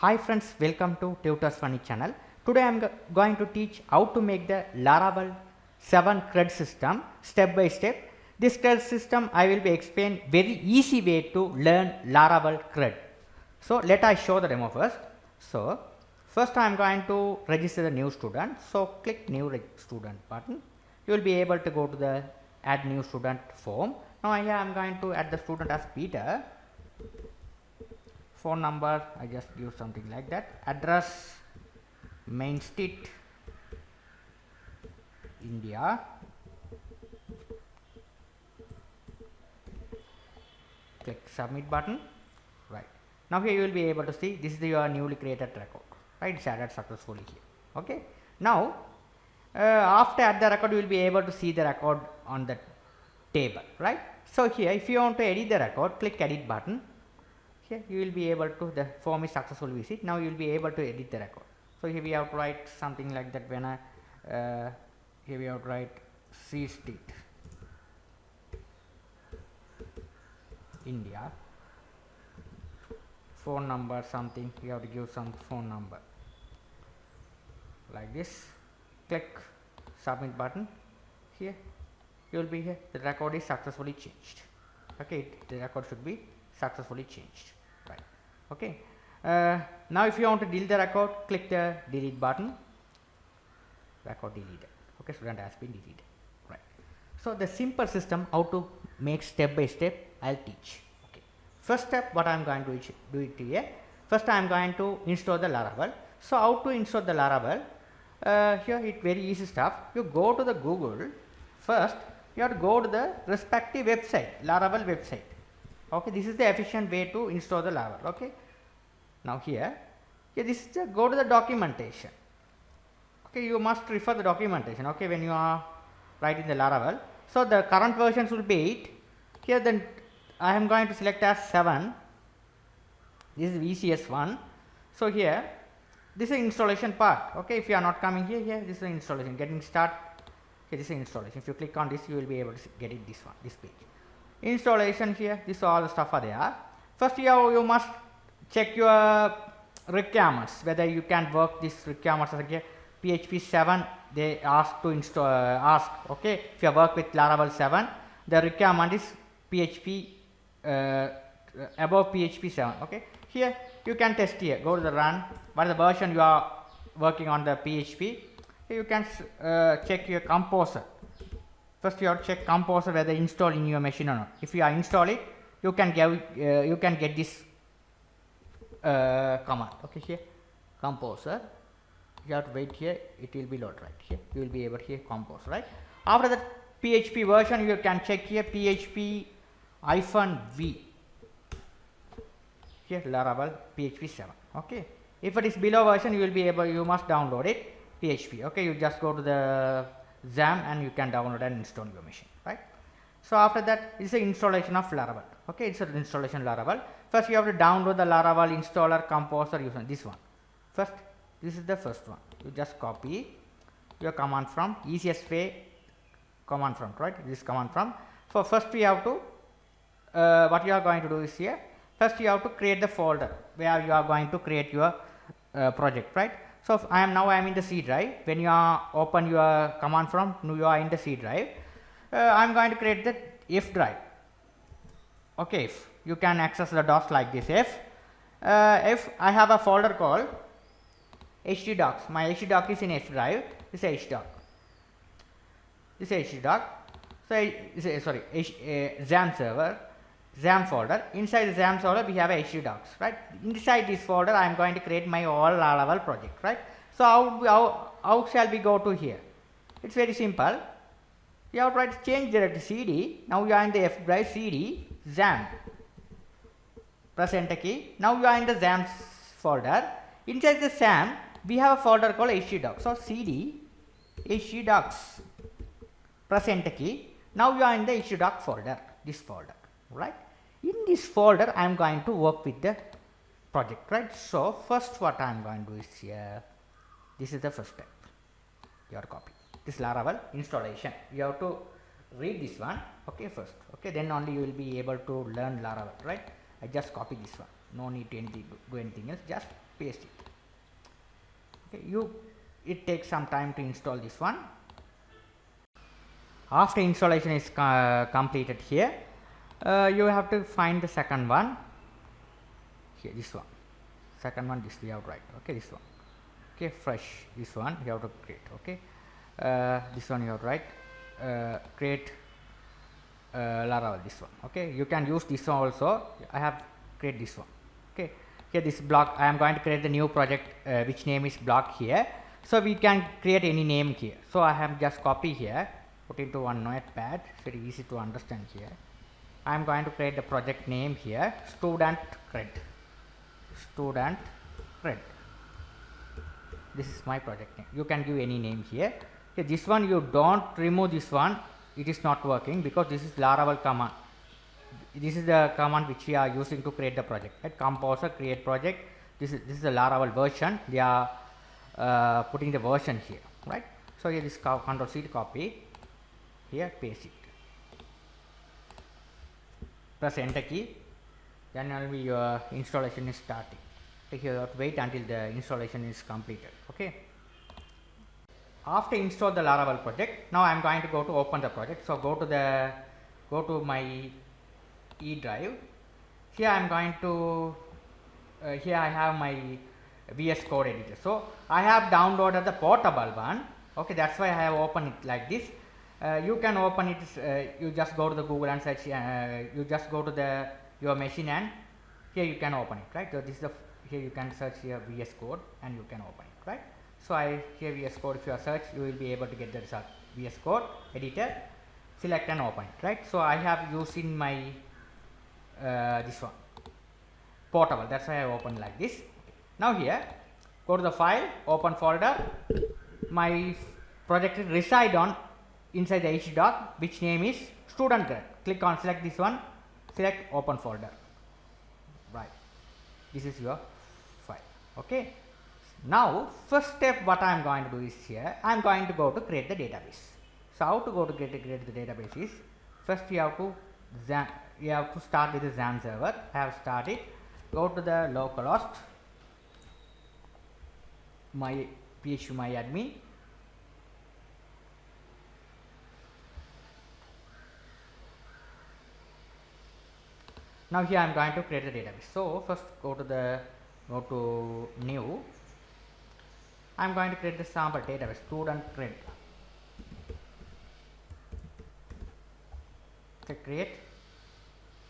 Hi friends, welcome to Tutors Funny channel. Today I am going to teach how to make the Laravel 7 CRUD system step by step. This CRUD system I will be explain very easy way to learn Laravel CRUD. So let I show the demo first. So first I am going to register the new student. So click new student button. You will be able to go to the add new student form. Now here I am going to add the student as Peter. Phone number I just give something like that, address main street India, click submit button. Right, now here you will be able to see this is your newly created record, right? It's added successfully here. Okay, now after add the record you will be able to see the record on the table, right? So here if you want to edit the record, click edit button. Here you will be able to, the form is successfully visit. Now you will be able to edit the record. So here we have to write something like that. When I here we have to write C state India, phone number something, you have to give some phone number like this. Click submit button. Here you will be here, the record is successfully changed. Okay, the record should be successfully changed, right? Okay, now if you want to delete the record, click the delete button. Record deleted. Okay, student has been deleted, right? So the simple system how to make step by step I'll teach. Okay, first step what I am going to do it here. First I am going to install the Laravel. So how to install the Laravel? Here it very easy stuff. You go to the Google. First you have to go to the respective website, Laravel website. Okay, this is the efficient way to install the Laravel. Okay, now here this is the, go to the documentation. Okay, you must refer the documentation. Okay, when you are writing the Laravel. So the current versions will be 8. Here then I am going to select as 7. This is VCS 1. So here this is installation part. Okay, if you are not coming here, this is the installation getting start. Okay, this is installation. If you click on this, you will be able to get it this one, this page. Installation here, this all the stuff are there. First you must check your requirements, whether you can work this requirements. Again, PHP 7 they ask to install, okay, if you work with Laravel 7, the requirement is PHP above PHP 7. Okay, here you can test here, go to the run, what is the version you are working on the PHP. Here you can check your composer. First you have to check composer whether install in your machine or not. If you are install it, you can get this command. Okay, here composer, you have to wait here, it will be load right here. You will be able here composer, right? After that PHP version you can check here PHP -v. Here Laravel PHP 7. Okay, if it is below version you will be able, you must download it PHP. Okay, you just go to the XAMPP and you can download and install your machine, right? So after that this is the installation of Laravel. Okay, it's an installation Laravel. First you have to download the Laravel installer composer using this one. First, this is the first one. You just copy your command from, easiest way command from, right? This command from. So first we have to what you are going to do is here. First you have to create the folder where you are going to create your project, right? So I am in the C drive. When you are open your command from, you are in the C drive. I am going to create the F drive. Okay, if you can access the docs like this. If I have a folder called htdocs. My htdoc is in F drive. This is htdoc. This is htdoc. So this is, sorry, XAMPP server, XAMPP folder. Inside the XAMPP folder we have a htdocs, right? Inside this folder I am going to create my all Laravel project, right? So how shall we go to here? It's very simple. You have to write change directory cd. Now you are in the F drive, cd XAMPP. Press enter key. Now you are in the XAMPP folder. Inside the XAMPP we have a folder called htdocs. So cd htdocs. Press enter key. Now you are in the htdoc folder, this folder, right? In this folder I am going to work with the project, right? So first what I am going to do is here, this is the first step, your copy this Laravel installation. You have to read this one, okay, first. Okay, then only you will be able to learn Laravel, right? I just copy this one, no need to do anything else, just paste it. Okay, it takes some time to install this one. After installation is completed here, you have to find the second one here, this one. Second one, this we have to write. Okay, this one. Okay, fresh, this one you have to create. Okay, this one you have to write. Create Laravel, this one. Okay, you can use this one also. I have create this one. Okay, here this block I am going to create the new project which name is block here. So we can create any name here. So I have just copy here, put into one notepad. It's very easy to understand here. I am going to create the project name here, student crud. Student crud. This is my project name. You can give any name here. Okay, this one you don't remove this one. It is not working because this is Laravel command. This is the command which we are using to create the project. Right? Composer create project. This is the Laravel version. They are putting the version here, right? So here this Control C to copy. Here paste it. Press enter key. Then only your installation is starting. Okay, here you have to wait until the installation is completed. Okay. After install the Laravel project, now I am going to go to open the project. So go to my E drive. Here I am going to here I have my VS Code editor. So I have downloaded the portable one. Okay, that's why I have opened it like this. You can open it. You just go to the Google and search. You just go to your machine and here you can open it. Right. So this is here you can search here VS Code and you can open it. Right. So here VS Code, if you are search, you will be able to get the result. VS Code editor, select and open it, right? So I have used in my this one portable. That's why I open like this. Now here, go to the file, open folder. My project is reside on inside the htdoc, which name is student crud. Click on select this one, select open folder. Right. This is your file. Okay. Now, first step what I am going to do is here, I am going to go to create the database. So, how to go to create the database is, first you have to start with the XAMPP server. I have started, go to the localhost, my php myadmin. Now here I am going to create the database. So, first go to new. I am going to create the sample database, student crud. So create,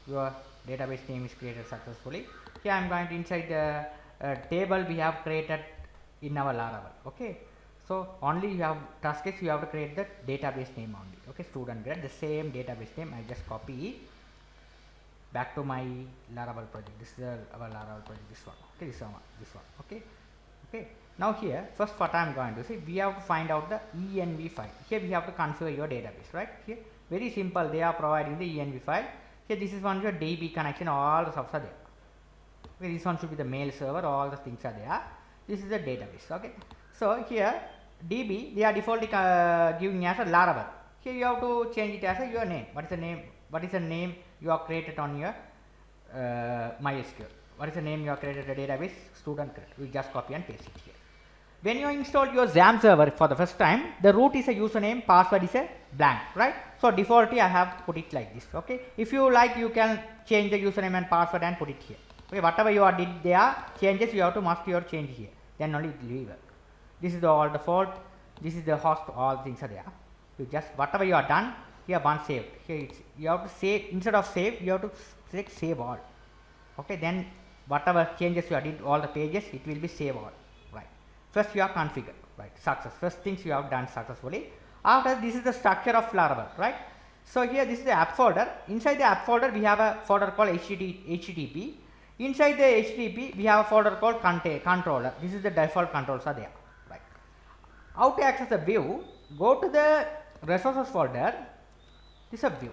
your database name is created successfully. Here I am going to inside the table we have created in our Laravel. Okay, so only you have task is you have to create the database name only. Okay, student crud, the same database name. I just copy it back to my Laravel project. This is our Laravel project. This one. Okay, this one. Okay, okay. Now here, first what I am going to say, we have to find out the env file. Here we have to configure your database, right? Here, very simple. They are providing the env file. Here, this is one your DB connection. All the stuff are there. Okay, this one should be the mail server. All the things are there. This is the database. Okay. So here, DB they are defaultly giving as a Laravel. Here you have to change it as a your name. What is the name? What is the name you have created on your MySQL? What is the name you have created a database? Student crud. We just copy and paste it here. When you install your XAMPP server for the first time, the root is a username, password is a blank, right? So defaultly I have put it like this. Okay. If you like, you can change the username and password and put it here. Okay. Whatever you did there, changes you have to must your change here. Then only it will work. This is all default. This is the host. All things are there. You just whatever you are done here, one saved. Here it's, you have to save instead of save. You have to select save all. Okay. Then whatever changes you did, all the pages, it will be save all. First you have configured, right? Success. First things you have done successfully. After this is the structure of Laravel, right? So here this is the app folder. Inside the app folder we have a folder called HTTP. Inside the HTTP we have a folder called controller. This is the default controls are there, right? How to access the view? Go to the resources folder. This is a view.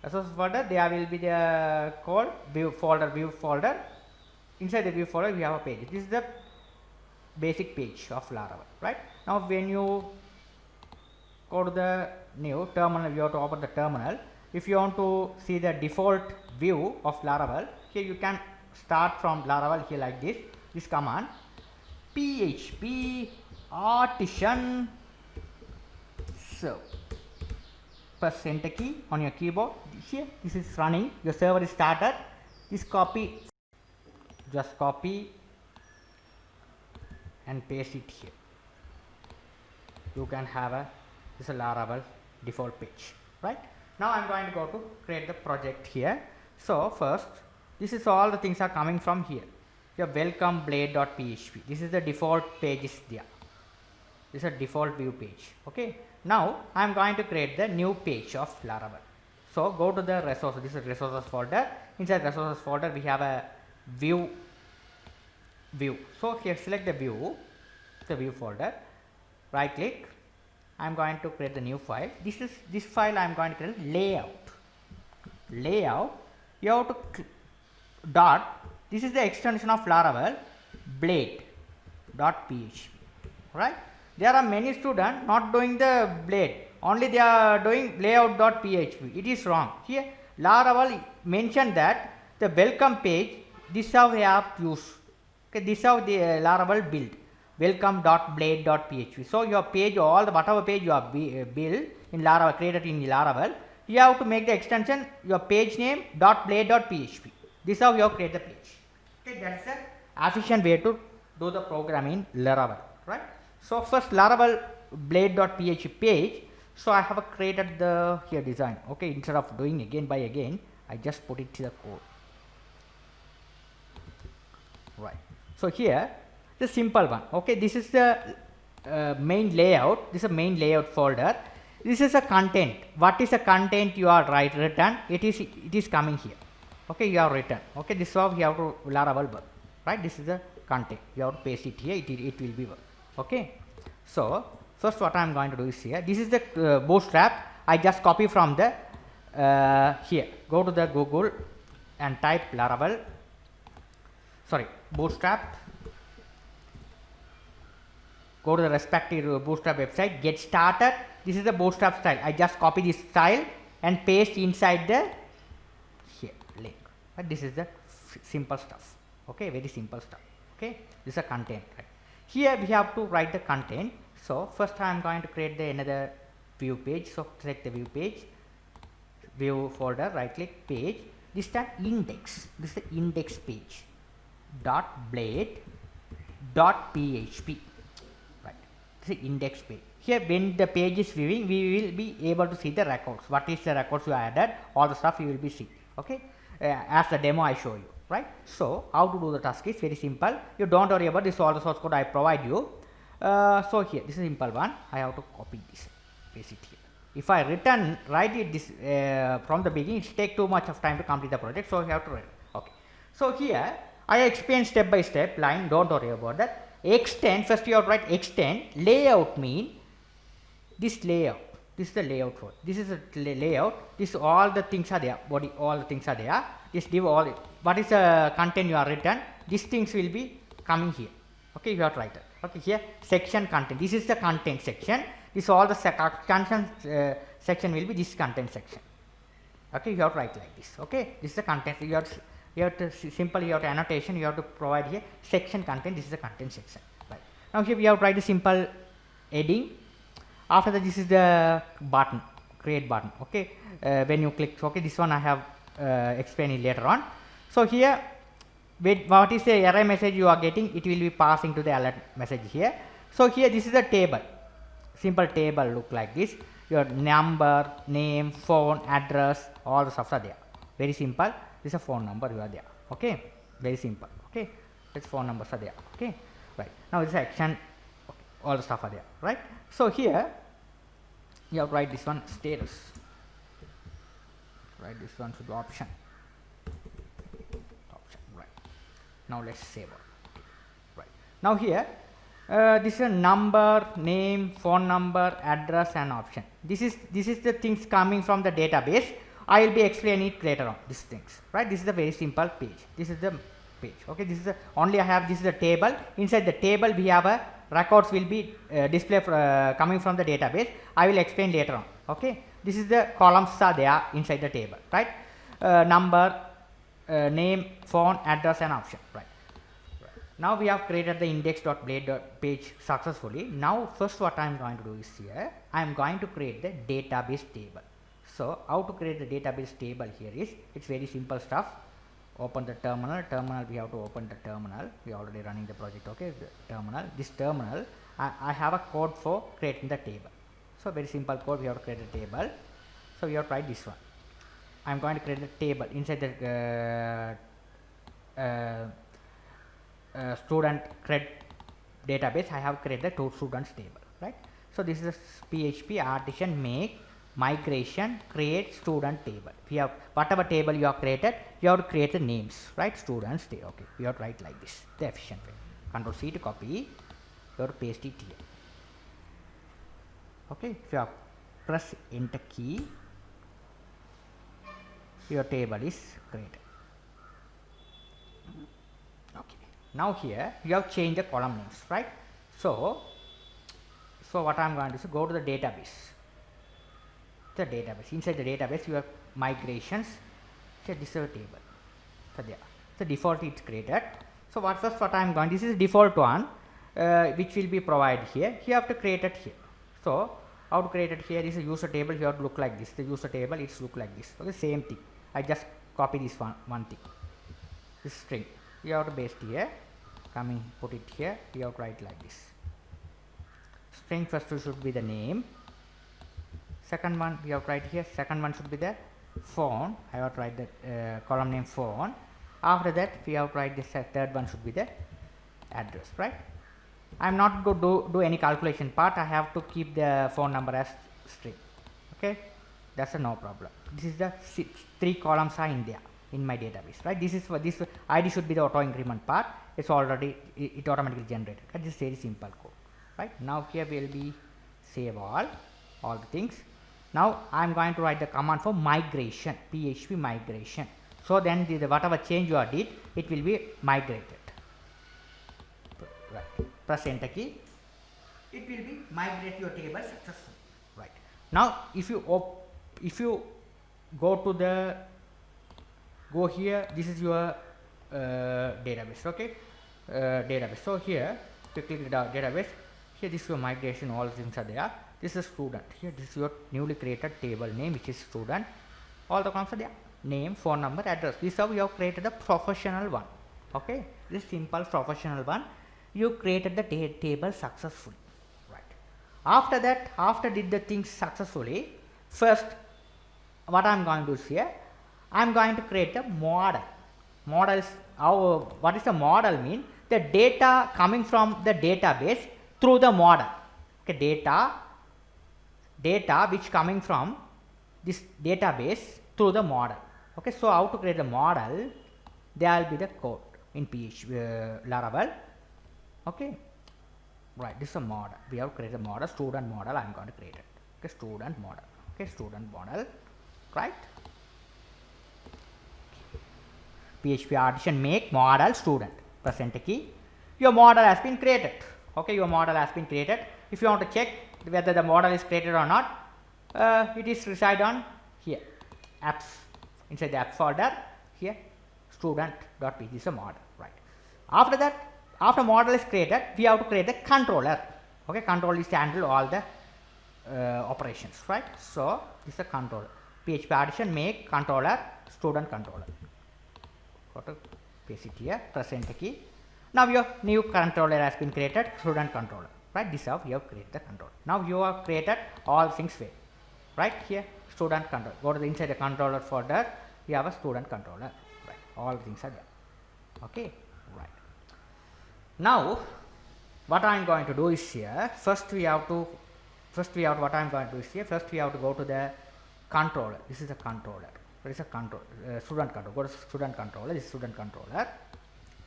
Resources folder. There will be the called view folder. Inside the view folder we have a page. This is the basic page of Laravel, right? Now when you go to the new terminal, you have to open the terminal. If you want to see the default view of Laravel, here you can start from Laravel here like this command php artisan serve. Press enter key on your keyboard. Here this is running, your server is started. Just copy and paste it here. You can have this is a Laravel default page, right? Now I am going to go to create the project here. So first, this is all the things are coming from here. Your welcome blade.php. This is the default page is there. This is a default view page. Okay. Now I am going to create the new page of Laravel. So go to the resources. This is resources folder. Inside resources folder we have a view. So here select the view folder. Right click. I am going to create the new file. This file I am going to create layout. You have to dot. This is the extension of Laravel blade.php, right? There are many students not doing the blade, only they are doing layout.php. It is wrong. Here Laravel mentioned that the welcome page, this is how we have to use. Okay, this is how the Laravel build welcome.blade.php. So your page, whatever page you have built in Laravel, created in Laravel, you have to make the extension your page name .blade.php. This is how you have created the page. Okay, that's the efficient way to do the program in Laravel, right? So first Laravel blade.php page. So I have created the here design. Okay, instead of doing again by again, I just put it to the code. Right. So here the simple one. Okay, this is the main layout. This is a main layout folder. This is a content. What is the content you are written? It is coming here. Okay, you have written. Okay, this is how you have to Laravel work. Right, this is the content. You have to paste it here. It will be work. Okay, so first what I am going to do is here. This is the bootstrap. I just copy from the here. Go to the Google and type Laravel. Sorry, bootstrap. Go to the respective bootstrap website. Get started. This is the bootstrap style. I just copy this style and paste inside the here link. But this is the simple stuff. Okay, very simple stuff. Okay, this is a content. Right. Here we have to write the content. So first I am going to create another view page. So select the view page, view folder, right click, page. This time index. This is the index page. .blade.php. Right. This is index page. Here when the page is viewing, we will be able to see the records. What is the records you added? All the stuff you will be see. Okay. As the demo I show you. Right. So how to do the task is very simple. You don't worry about this. All the source code I provide you. So here this is a simple one. I have to copy this, paste it here. If I write it this from the beginning, it takes too much of time to complete the project. So you have to write. Okay. So here I explain step by step line. Don't worry about that. Extend. First you have to write extend. Layout mean this layout. This is the layout for. This is a layout. This all the things are there. Body all the things are there. Just give all it. What is the content you are written? These things will be coming here. Okay, you have to write it. Okay, here section content. This is the content section. This all the content section will be this content section. Okay, you have to write like this. Okay, this is the content. You have to simply you have to annotation. You have to provide here section content. This is the content section. Right. Now here we have to write a simple heading. After that, this is the button, create button. Okay, when you click. Okay, this one I have explained later on. So here, what is the error message you are getting? It will be passing to the alert message here. So here, this is a table. Simple table look like this. Your number, name, phone, address, all the stuff are there. Very simple. This is a phone number you are there. Okay, very simple. Okay, its phone numbers are there. Okay, right. Now this action. Okay. All the stuff are there. Right. So here, you have to write this one status. Right. This one should be option. Right. Now let's save it. Right. Now here, this is a number, name, phone number, address, and option. This is the things coming from the database. I will be explaining it later on. These things. Right. This is a very simple page. This is the page. Okay. This is the only I have. This is the table. Inside the table we have a records will be display coming from the database. I will explain later on. Okay. This is the columns are there inside the table. Right. Number, name, phone, address and option, right. Now we have created the index.blade.page successfully. Now first what I am going to do is here, I am going to create the database table. So how to create the database table here is, it's very simple stuff. Open the terminal, we have to open the terminal, we are already running the project, okay, the terminal, this terminal, I have a code for creating the table. So very simple code, we have to create a table. So we have to write this one. I am going to create a table inside the student crud database. I have created the two students table, right. So this is a PHP artisan make migration create student table. We have whatever table you have created, you have to create the names, right, students table. Okay, we have to write like this, the efficient way. Control C to copy, you have to paste it here. Okay, if you have press enter key, your table is created. Okay, now here you have changed the column names, right. So what I am going to do is go to the database. The database, inside the database you have migrations. So this is a table. So there, the default is created. So what I am going, this is default one which will be provided here. You have to create it here. So how to create it here is a user table. You have to look like this. The user table it's look like this. Okay, same thing. I just copy this one thing. This string you have to paste here. Coming, put it here. You have to write like this. String first should be the name. Second one we have to write here. Second one should be the phone. I have to write the column name phone. After that we have to write this third one should be the address, right. I am not going to do any calculation part. I have to keep the phone number as string. Okay, that's a no problem. This is the three columns are in there in my database, right. This is for this ID should be the auto increment part. It's already it automatically generated. This is very simple code, right. Now here will be save all the things. Now I am going to write the command for migration, PHP migration. So then the whatever change you did, it will be migrated. Right. Press enter key. It will be migrate your table successfully. Right. Now if you go here, this is your database. Okay, database. So here you click the database. Here this is your migration. All things are there. This is student. Here this is your newly created table name, which is student. All the columns are there. Name, phone number, address. This is how you have created the professional one. Okay, this simple professional one. You created the table successfully. Right. After that, after did the things successfully, first what I am going to do here, I am going to create a model. Model is what is the model mean? The data coming from the database through the model. Okay, data which coming from this database through the model. Okay, so how to create the model? There will be the code in PHP Laravel. Okay, right. This is a model. We have created a model, student model. I am going to create it. Okay, student model. Okay, student model. Right. PHP artisan make model student. Press enter key. Your model has been created. Okay, your model has been created. If you want to check whether the model is created or not, it is reside on here, apps, inside the app folder. Here, student.pg is a model, right. After that, after model is created, we have to create the controller. Okay, controller is to handle all the operations, right. So this is a controller. PHP artisan make controller student controller. Got to paste it here. Press enter key. Now your new controller has been created, student controller. Right, this is how you have created the controller. Now you have created all things way. Right here, student controller. Go to the inside the controller folder. You have a student controller. Right, all things are there. Okay, right. Now, what I am going to do is here. First we have what I am going to do is here. First we have to go to the controller. This is the controller. There is a control student controller. Go to student controller. This is student controller.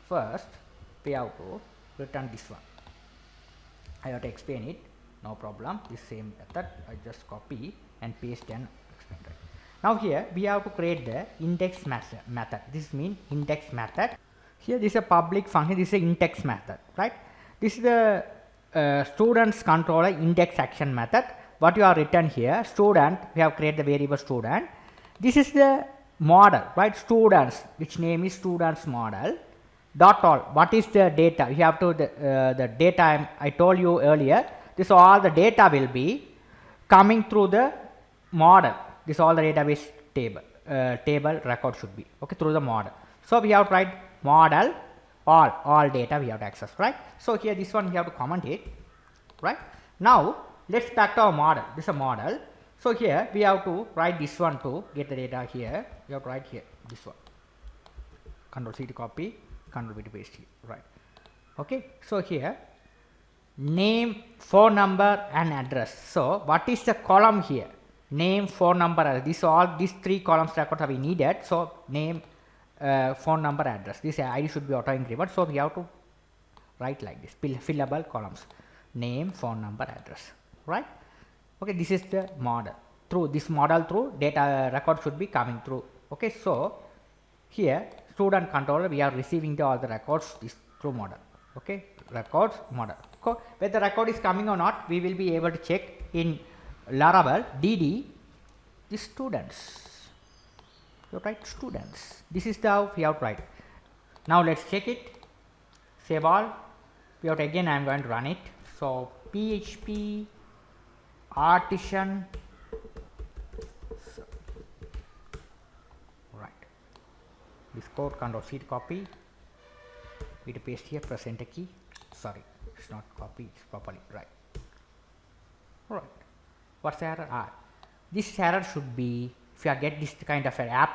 First, we have to return this one. I have to explain it, no problem. This same method I just copy and paste and explain it. Now here we have to create the index method. This means index method. Here this is a public function. This is a index method, right? This is the students controller index action method. What you have written here, student. We have created the variable student. This is the model, right? Students, which name is students model dot all. What is the data? You have to the data I told you earlier. This all the data will be coming through the model. This all the database table record should be okay through the model. So we have to write model all data we have to access, right? So here this one we have to comment it, right? Now let's back to our model. This is a model. So here we have to write this one to get the data here. We have to write here this one. Control C to copy, Control V to paste here, right? Okay. So here name, phone number and address. So what is the column here? Name, phone number, this all these three columns records are needed. So name, phone number, address. This ID should be auto increment. So we have to write like this, fillable columns, name, phone number, address, right? Okay, this is the model. Through this model, through data record should be coming through. Okay, so here student controller we are receiving all the records this through model. Okay, records model. Whether the record is coming or not, we will be able to check in Laravel dd the students. You write students. This is the how we have to write. Now let's check it. Save all. We have to, again I am going to run it. So PHP artisan, right? This code Control C to copy. We to paste here. Press enter key. Sorry, it's not copy. It's properly right. Right. What's the error? This error should be if you get this kind of an app.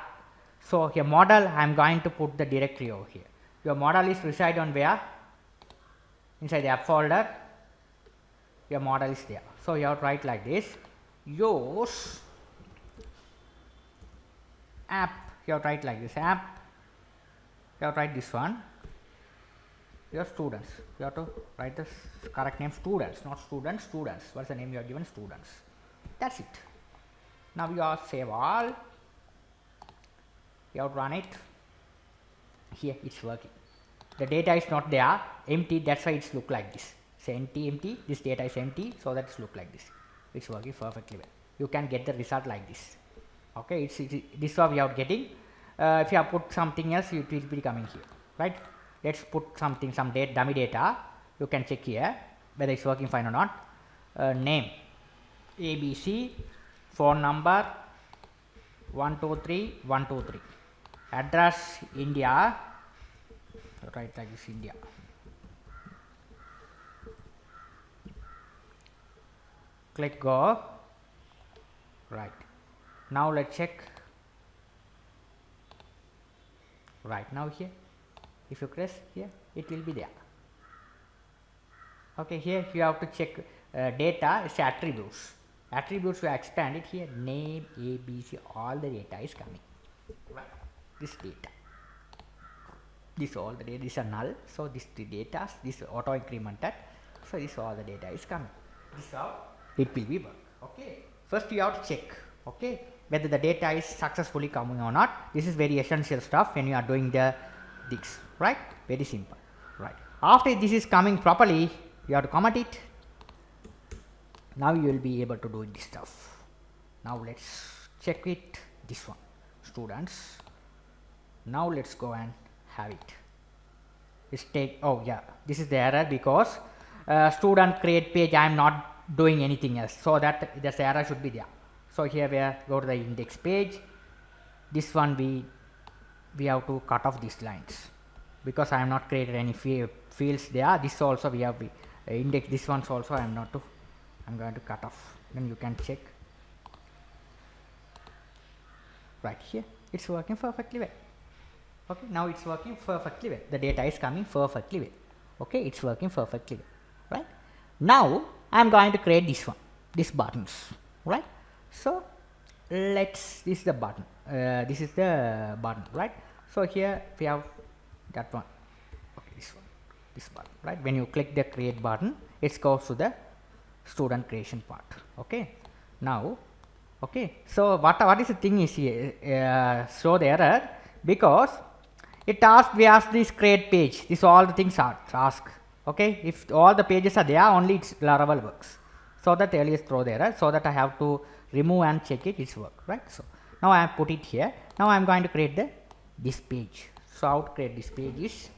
So here model I am going to put the directory over here. Your model is reside on where? Inside the app folder. Your model is there. So you have to write like this. Use app. You have to write like this. App. You have to write this one. Your students. You have to write the correct name students, not students. Students. What's the name you have given? Students. That's it. Now you are save all. You have to run it. Here it's working. The data is not there, empty. That's why it's look like this. It's empty. This data is empty, so that it's look like this. It's working perfectly well. You can get the result like this. Okay, this is what we are getting. If you have put something else, it will be coming here, right? Let's put something, some dummy data. You can check here whether it's working fine or not. Name ABC, phone number 123 address India, right, like this India. Click go. Right. Now let's check. Right now here, if you press here, it will be there. Okay, here you have to check data is attributes. Attributes we expand it here. Name, ABC, all the data is coming. Right. This data. This all the data is a null. So this the data, this auto incremented. So this all the data is coming. This how it will be work. Okay. First you have to check. Okay, whether the data is successfully coming or not. This is very essential stuff when you are doing the this, right? Very simple, right? After this is coming properly, you have to comment it. Now you will be able to do this stuff. Now let's check it. This one, students. Now let's go and have it. Let's take. Oh yeah, this is the error because student create page. I am not doing anything else, so that this error should be there. So here we are, go to the index page. This one we have to cut off these lines because I am not created any fields there. This also we have index. This one's also I am not to. I'm going to cut off. Then you can check. Right here, it's working perfectly well. Okay, now it's working perfectly well. The data is coming perfectly well. Okay, it's working perfectly well. Right. Now I am going to create this one, these buttons. Right. So this is the button. This is the button, right? So here we have that one. Okay, this button, right? When you click the create button, it goes to the student creation part. Okay. Now, okay. So what is the thing is here? Show the error because it asks, we ask this create page. This all the things are asked. Okay. If all the pages are there, only it's Laravel works. So that earliest throw the error. So that I have to remove and check it. It's work, right? So Now I have put it here. Now I am going to create this page. So how to create this page is,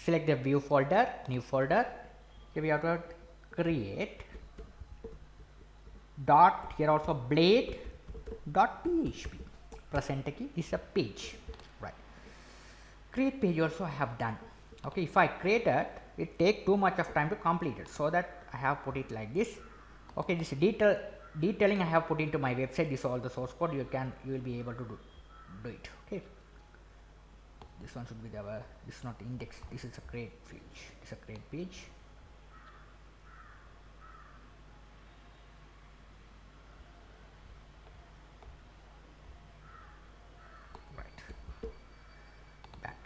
select the view folder, new folder. Here we have to create dot, here also blade dot php. Press enter key. This is a page, right? Create page also I have done. Okay, if I create it take too much of time to complete it, so that I have put it like this. Okay, this detailing I have put into my website. This is all the source code. You will be able to do it. Okay, this one should be this is not index, this is a create page. This is a create page.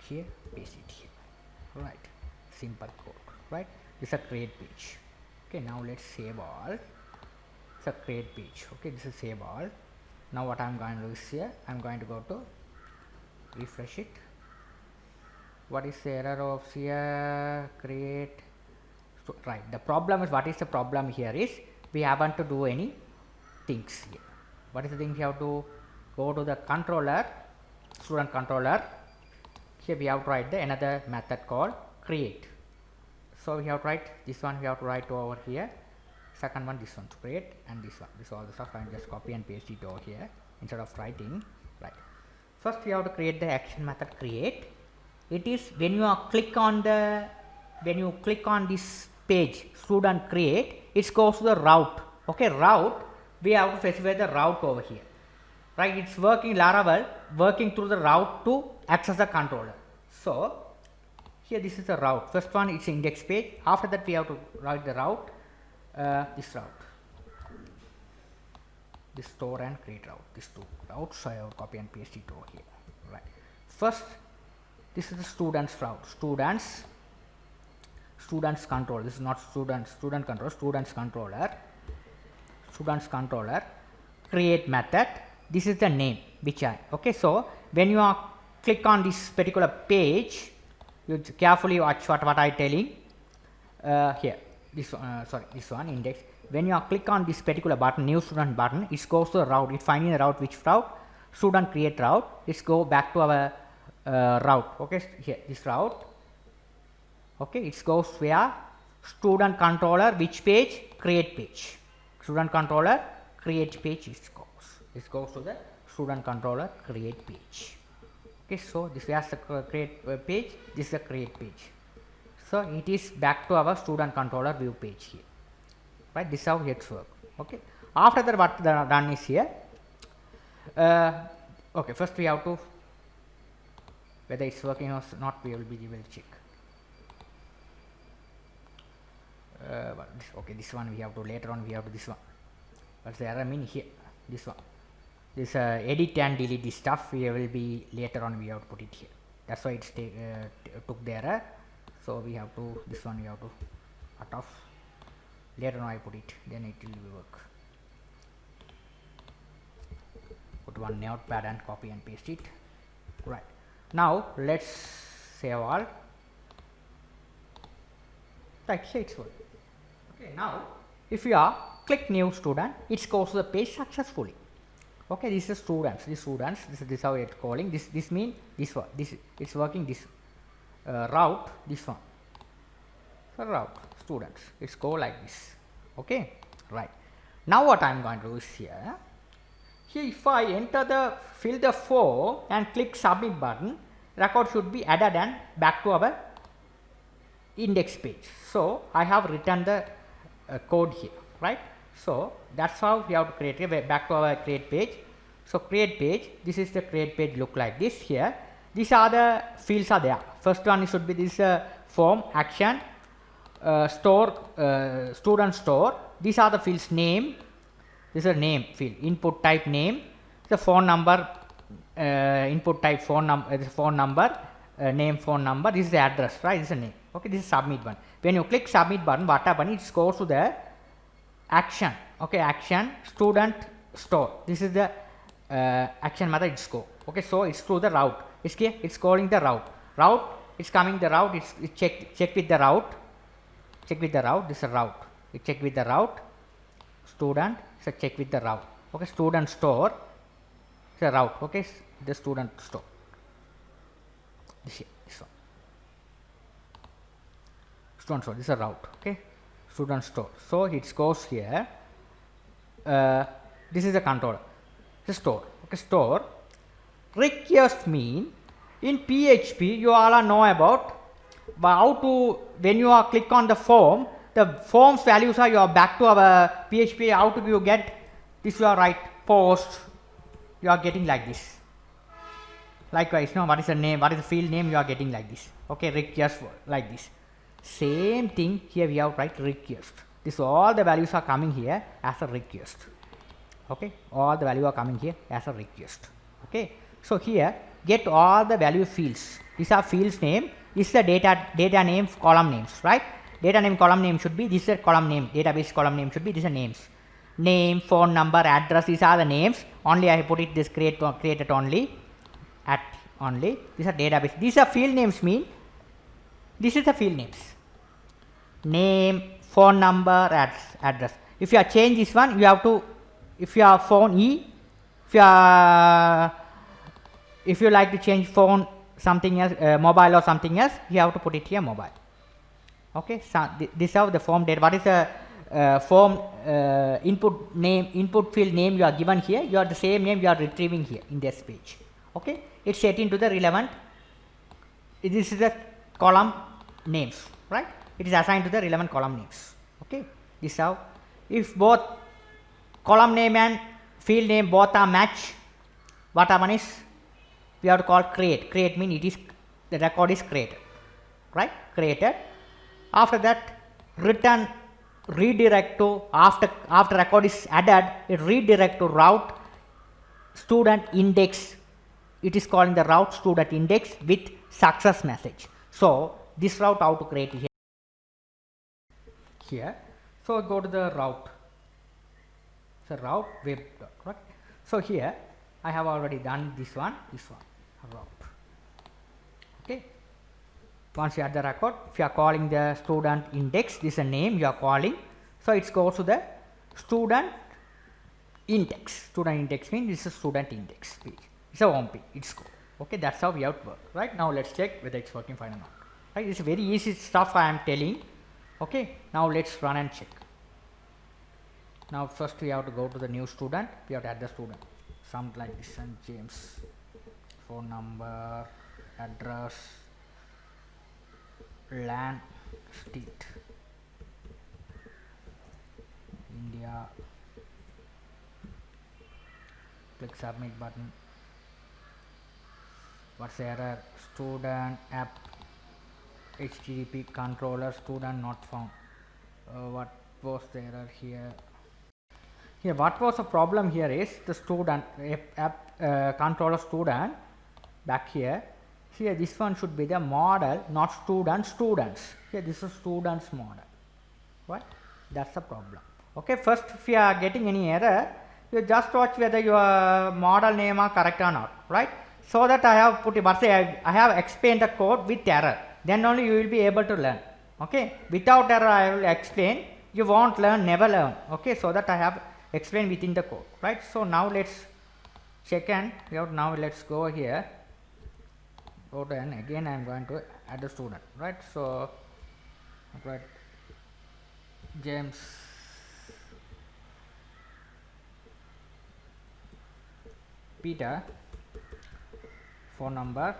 Here, paste it here, right? Simple code, right? This is a create page. Okay, now let's save all. It's a create page. Okay, this is save all. Now what I'm going to do is here, I'm going to go to refresh it. What is the error of here? Create. So, right, the problem is, what is the problem here is we haven't to do any things here. What is the thing? We have to go to the controller, student controller. Here we have to write another method called create. So we have to write this one, we have to write over here. Second one, this one to create, and this one. This all the stuff I just copy and paste it over here instead of writing. Right. First we have to create the action method create. It is when you click on this page student create, it goes to the route. Okay, route, we have to specify the route over here. Right, it's working Laravel, working through the route to access the controller. So here this is the route. First one is index page. After that we have to write the route, this route, this store and create route, these two routes. So I have to copy and paste it over here. Right. First, this is the students route. Students control. This is not student control. Students controller. Create method. This is the name which okay. So when you click on this particular page, you carefully watch what I telling here. This one index. When you click on this particular button, new student button, it goes to the route. It finding the route, which route? Student create route. Let's go back to our route. Okay, here this route. Okay, it goes where? Student controller, which page? Create page. Student controller create page is goes. This goes to the student controller create page. Okay, so this is the create page. This is the create page. So it is back to our student controller view page here. Right, this is how it works. Okay, after that what done is here. Okay, first we have to, whether it's working or not, we will check. Okay, this one we have to, later on we have to this one. What's the error mean here? This one. This edit and delete this stuff, we will be later on we have to put it here. That's why it's took the error. So we have to, this one we have to cut off. Later on I put it, then it will work. Put one notepad and copy and paste it. Right. Now let's save all. Right, so it's working. Okay, now if you are click new student, it goes to the page successfully. Okay, this is students. This is how it's calling. This means this one. This it's working. This route. This one. So route students. It's go like this. Okay, right. Now what I'm going to do is here. Here, if I enter fill the form and click submit button, record should be added and back to our index page. So I have written the code here, right? So that's how we have to create it. Back to our create page. So create page, this is the create page look like this here. These are the fields are there. First one should be this form, action, store, student store. These are the fields name. This is a name field, input type name, the phone number, input type phone number, name phone number. This is the address, right? This is a name. Okay, this is submit button. When you click submit button, what happens? It goes to the action. Okay, action student store. This is the action method. It's go. Okay, so it's through the route. It's calling the route. It's coming the route. It's check with the route. Check with the route. This is a route. It check with the route. student, so check with the route. Okay, student store, the route. Okay, the student store. This one. Student store. This is a route. Okay, student store. So it goes here. This is the controller. The store. Okay, store. Request mean in PHP you all know about how to, when you are click on the form, the form's values are your back to our PHP. How do you get this? You are right post, you are getting like this. Likewise, no, what is the name, what is the field name, you are getting like this. Okay, request like this. Same thing here we have right request. This all the values are coming here as a request. Okay, all the value are coming here as a request. Okay, so here get all the value fields. These are fields name. This is the data names, column names, right? Data name, column name should be this is a column name. Database column name should be these are names. Name, phone number, address. These are the names. Only I put it this created only at only. These are database. These are field names mean. This is the field names. Name, phone number, address. If you are change this one, you have to. If you are phone if you like to change phone something else, mobile or something else, you have to put it here mobile. Okay, so this is the form data. What is the form input name, input field name you are given here? You are the same name you are retrieving here in this page. Okay, it's set into the relevant. This is the column names, right? It is assigned to the relevant column names. Okay, this is how. If both column name and field name both are match, what happen is we have to call create. Create mean it is the record is created, right? Created. After that, return redirect to after record is added, it redirect to route student index. It is calling the route student index with success message. So this route how to create here. So go to the route. So route web, right? So here I have already done this one route. Okay. Once you add the record, if you are calling the student index, this is a name you are calling. So it goes to the student index. Student index means this is student index page. It's a home page. It's cool. Okay, that's how we have to work. Right now, let's check whether it's working fine or not. Right, it's very easy stuff I am telling. Okay, now let's run and check. Now first we have to go to the new student. We have to add the student. Something like this and James. Phone number, address, land, state, India. Click submit button. What's the error? Student app HTTP controller student not found. What was the error here? Here what was the problem here is the student app controller student back here. Here this one should be the model, not students. Here this is students model, right? That's the problem. Okay, first if you are getting any error, you just watch whether your model name are correct or not, right? So that I have put I have explained the code with error, then only you will be able to learn. Okay, without error I will explain, you won't learn, never learn. Okay, so that I have explained within the code, right? So now let's check and now let's go here. Go to and again I am going to add a student, right? So right, James Peter, phone number,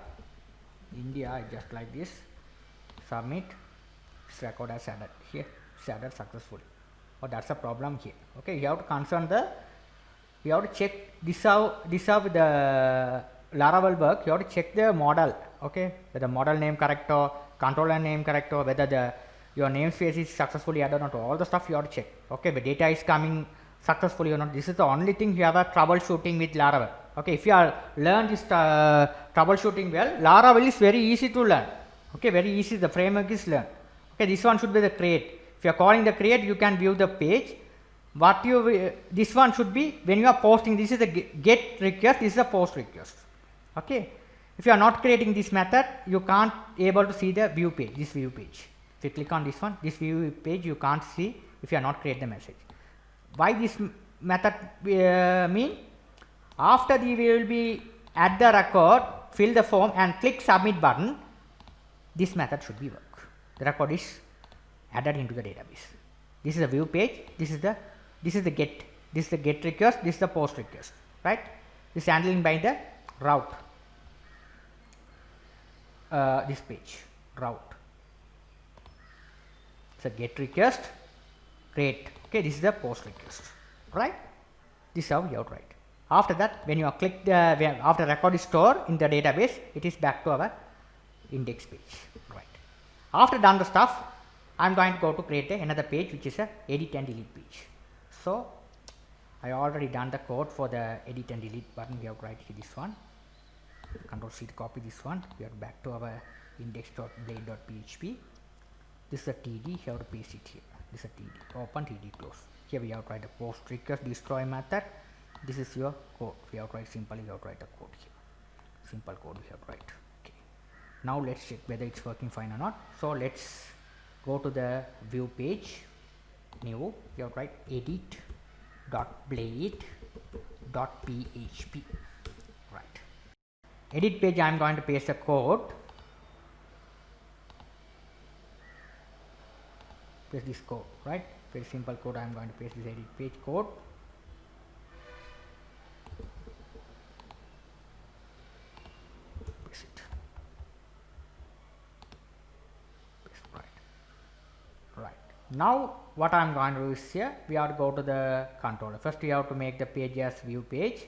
India, just like this. Submit. This record has added here. It's added successfully. Oh, that's a problem here. Okay, you have to concern you have to check this how with the Laravel work. You have to check the model. Okay, whether model name correct or controller name correct or whether your namespace is successfully added or not. All the stuff you have to check. Okay, the data is coming successfully or not. This is the only thing you have a troubleshooting with Laravel. Okay, if you are learn this troubleshooting well, Laravel is very easy to learn. Okay, very easy. The framework is learn. Okay, this one should be the create. If you are calling the create, you can view the page. What you this one should be when you are posting. This is the get request. This is the post request. Okay, if you are not creating this method, you can't able to see the view page. This view page. If you click on this one, this view page you can't see if you are not create the message. why this method mean? After we will be add the record, fill the form and click submit button, this method should be work. The record is added into the database. This is a view page, this is the get, this is the get request, this is the post request, right? This is handling by the route, this page route. So get request, create, okay, this is the post request, right? This is how you have to write. After that, when you click the, after record is stored in the database, it is back to our index page, right? After done the stuff, I am going to go to create another page which is a edit and delete page. So I already done the code for the edit and delete button. We have to write here this one, Control C to copy this one. We are back to our index.blade.php. This is a TD, you have to paste it here. This is a TD, open, TD, close. Here we have to write a post request destroy method. This is your code. We have to write simply, we have to write a code here. Simple code we have to write. Okay. Now let's check whether it's working fine or not. So let's go to the view page, new, we have to write edit.blade.php, right? Edit page, I am going to paste the code. Paste this code, right? Very simple code. I am going to paste this edit page code. Paste it. Paste, right. Now what I am going to do is here we have to go to the controller. First we have to make the page as view page.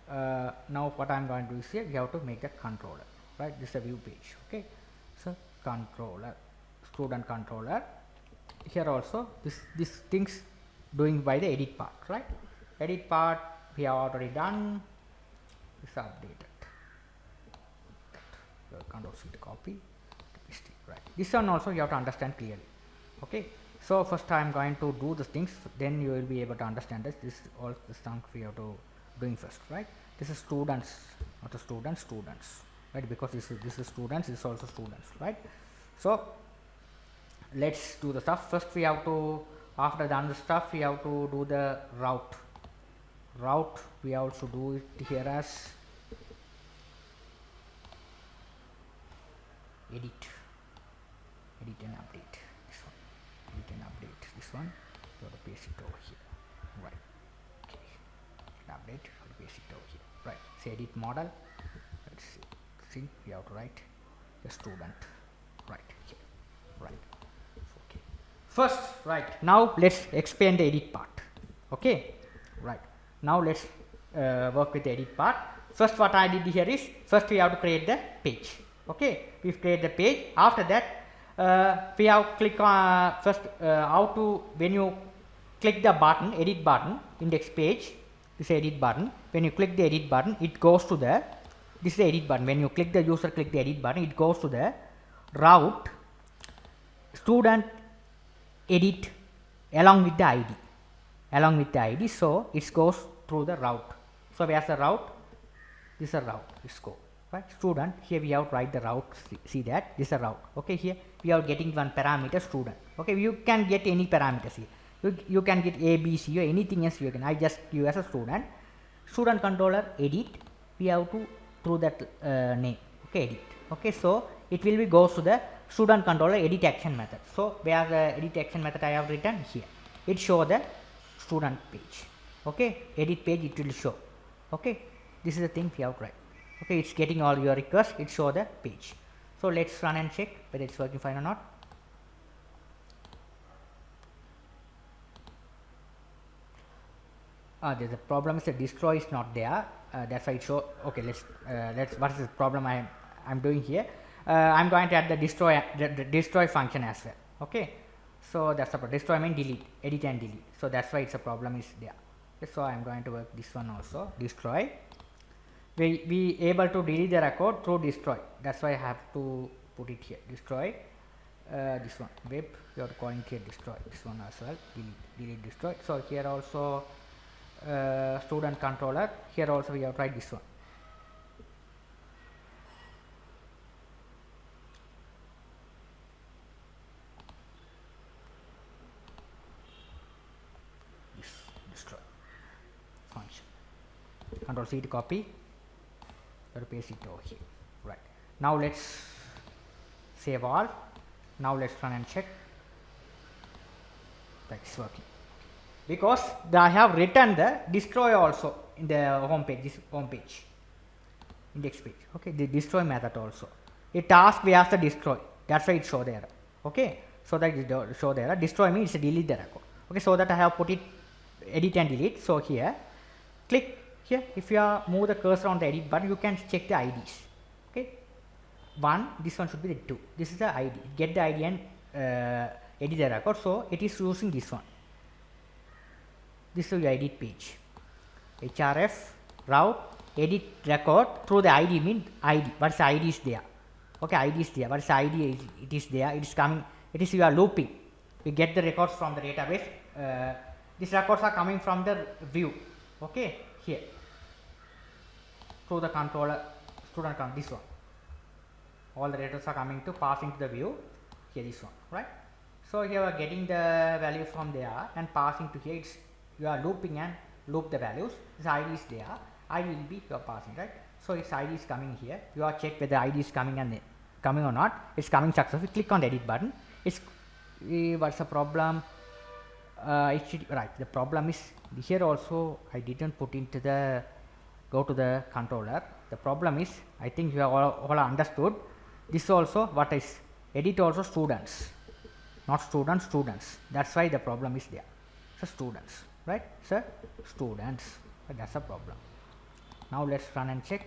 Now what I am going to do is here we have to make the controller, right? This is a view page, okay? So controller, student controller. Here also this things doing by the edit part, right? Edit part we have already done. This is updated. Control C to copy, paste it, right? This one also you have to understand clearly. Okay, so first I am going to do the things, then you will be able to understand this. This all the stuff we have to doing first, right? This is students, not the students, right? Because this is students, this is also students, right? So let's do the stuff. First we have to, after done the stuff, we have to do the route. We also do it here as edit and update. This one, edit and update. This one, you have to paste it over here, right? Okay, update, you have to paste it over here, right? Say edit model. Let's see, we have to write the student, right here, right? Okay. First, right now let's explain the edit part. Okay, right. Now let's work with the edit part. First, what I did here is first we have to create the page. Okay, we create the page. After that, we have click on first how to, when you click the button, edit button, index page, this edit button. When you click the edit button, it goes to the, this is the edit button. When you click the user click the edit button, it goes to the route student edit along with the ID. So it goes through the route. So where's the route? This is a route. Let's go. Right, student, here we have to write the route. See that this is a route. Okay, here we are getting one parameter student. Okay, you can get any parameters here. You can get A, B, C or anything else you can. I just give as a student controller edit. We have to through that name. Okay, edit. Okay, so it will be goes to the student controller edit action method. So where the edit action method I have written here. It show the student page. Okay, edit page it will show. Okay, this is the thing we have to write. Okay, it's getting all your requests, it show the page. So let's run and check whether it's working fine or not. There's a problem is the destroy is not there. That's why it show. Okay, let's what is the problem I'm doing here? I'm going to add the destroy function as well. Okay, so that's the destroy means delete, edit and delete. So that's why it's a problem is there. Okay, so I'm going to work this one also, destroy. We able to delete the record through destroy. That's why I have to put it here. Destroy this one web. You are calling here destroy. This one as well. Delete destroy. So here also student controller. Here also we have tried this one. This Control C to copy, paste it over here. Right. Now let's save all. Now let's run and check. That's working. Because I have written the destroy also in the home page, this home page, index page. Okay, the destroy method also. It asks where's the destroy. That's why it show the error. Okay, so that it show the error. Destroy means delete the record. Okay, so that I have put it edit and delete. So here, click here. If you move the cursor on the edit button, you can check the IDs. Okay, this one should be the 2. This is the ID. Get the ID and edit the record. So it is using this one. This is the edit page. href route edit record through the ID mean ID. What's the ID is there? Okay, ID is there. What's the ID? It is there. It is coming. It is you are looping. We get the records from the database. These records are coming from the view. Okay, here through the controller student account. This one. All the records are coming to passing to the view. Here this one, right? So here we are getting the value from there and passing to here. It's you are looping and loop the values. This ID is there. ID will be you are passing, right? So its ID is coming here. You are check whether ID is coming and coming or not. It's coming successfully. Click on the edit button. It's what's the problem? Right. The problem is here also I didn't put into the go to the controller. The problem is I think you have all understood. This also what is edit also students, not students. That's why the problem is there. So students, right? So students. That's a problem. Now let's run and check.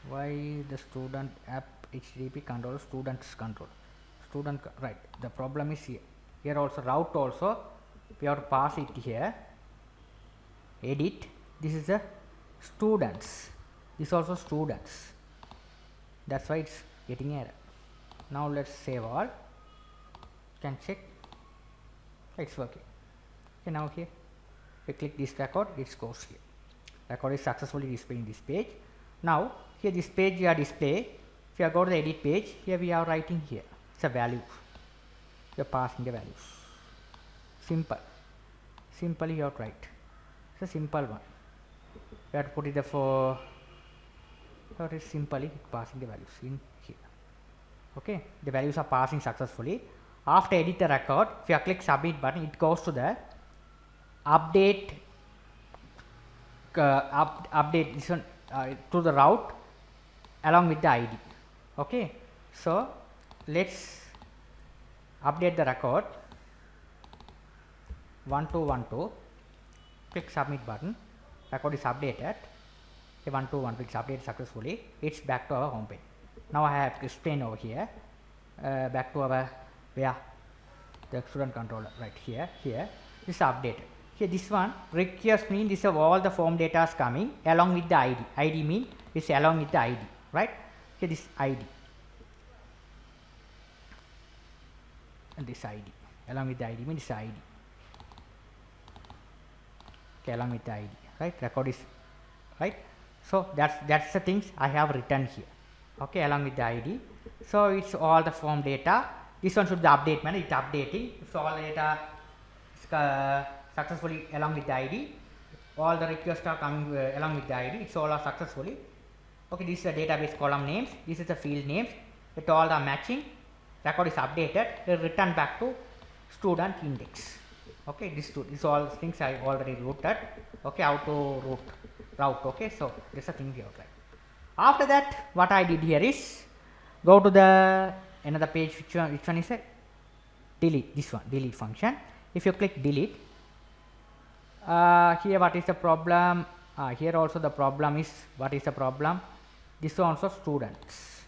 Why the student app HTTP control students control right? The problem is here. Here also route also we have to pass it here. Edit. This is the students. This also students. That's why it's getting error. Now let's save all. You can check. It's working. Okay, now here we click this record. It goes here. Record is successfully displaying this page. Now here this page we are display. If you go to the edit page, here we are writing here. It's a value. You are passing the values. Simple. Simply you have to write. It's a simple one. You have to put it for simply passing the values in here. Okay, the values are passing successfully. After edit the record, if you click submit button, it goes to the update update this one to the route along with the ID. Okay, so let's update the record 1212. Click submit button. Record is updated. 1212 it's updated successfully. It's back to our home page. Now I have to explain over here. Back to our where the student controller right here. Here this is updated. Here this one request mean this is all the form data is coming along with the ID. ID mean this along with the ID, right? Here this ID and this ID along with the ID means this ID. Okay, along with the ID, right? Record is right. So that's the things I have written here. Okay, along with the ID. So it's all the form data. This one should be update man. It's updating. If all the data is successfully along with the ID, all the requests are coming along with the ID. It's all are successfully. Okay, this is the database column names. This is the field names. It all are matching. Record is updated. They return back to student index. Okay, this all things I already routed. Okay, how to route. Okay, so this is a thing here. Right. After that, what I did here is go to the another page. Which one is it? Delete. This one, delete function. If you click delete, here what is the problem? Here also the problem is what is the problem? This one also students.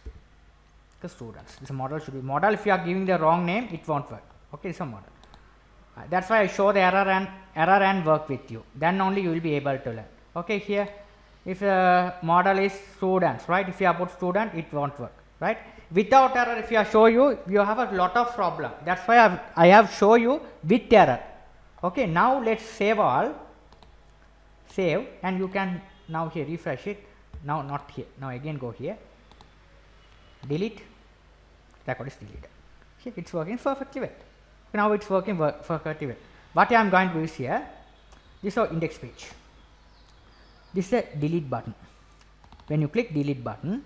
The students. This model should be model. If you are giving the wrong name, it won't work. Okay, it's a model. That's why I show the error and work with you. Then only you will be able to learn. Okay, here if model is students, right? If you have put student, it won't work, right? Without error, if you show you have a lot of problem. That's why I have show you with error. Okay, now let's save all. Save, and you can now here refresh it. Now not here. Now again go here. Delete. Record is deleted. Here it's working perfectly well. Now it's working perfectly well. What I am going to do is here. This is our index page. This is a delete button. When you click delete button,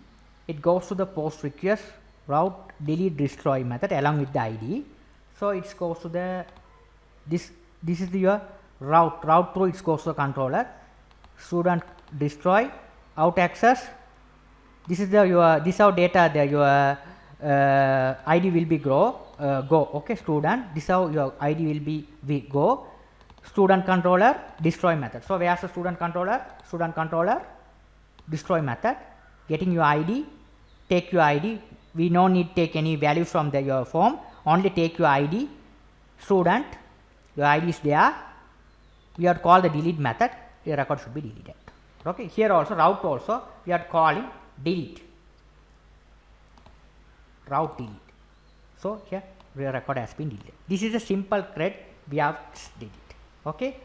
it goes to the post request route delete destroy method along with the ID. So it goes to the this is your route through, it goes to the controller, student destroy, out access. This is the your this how data there your ID will be go. Okay, student, this how your ID will be go. Student controller destroy method. So where's the student controller destroy method, getting your ID, take your ID. We no need take any value from the your form, only take your ID, student, your ID is there. We have to call the delete method, your record should be deleted. Okay, here also route also we are calling delete, route delete. So here your record has been deleted. This is a simple CRUD we have did it. Okay,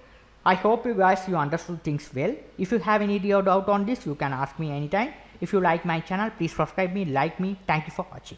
I hope you guys you understood things well. If you have any doubt on this, you can ask me anytime. If you like my channel, please subscribe me, like me. Thank you for watching.